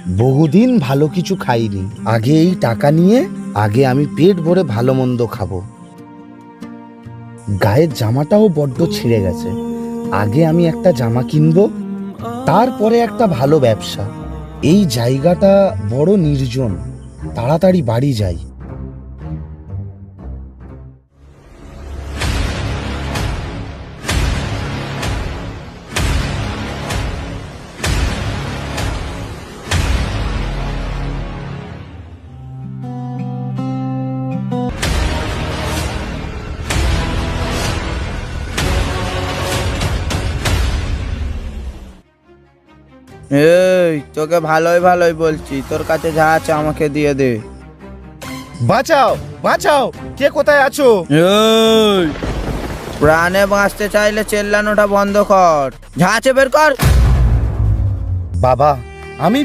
বহুদিন ভালো কিছু খাইনি। আগে এই টাকা নিয়ে আমি পেট ভরে ভালো মন্দ খাবো। গায়ের জামাটাও বড্ড ছিঁড়ে গেছে। আগে আমি একটা জামা কিনবো, তারপরে একটা ভালো ব্যবসা। এই জায়গাটা বড় নির্জন, তাড়াতাড়ি বাড়ি যাই। এই তোকে ভালোই ভালোই বলছি, তোর কাছে যা আছে আমাকে দিয়ে দে। বাঁচাও, বাঁচাও, কে কোথায় আছো? এই প্রাণে বাঁচতে চাইলে চেল্লানোটা বন্ধ কর, যা আছে বের কর। বাবা, আমি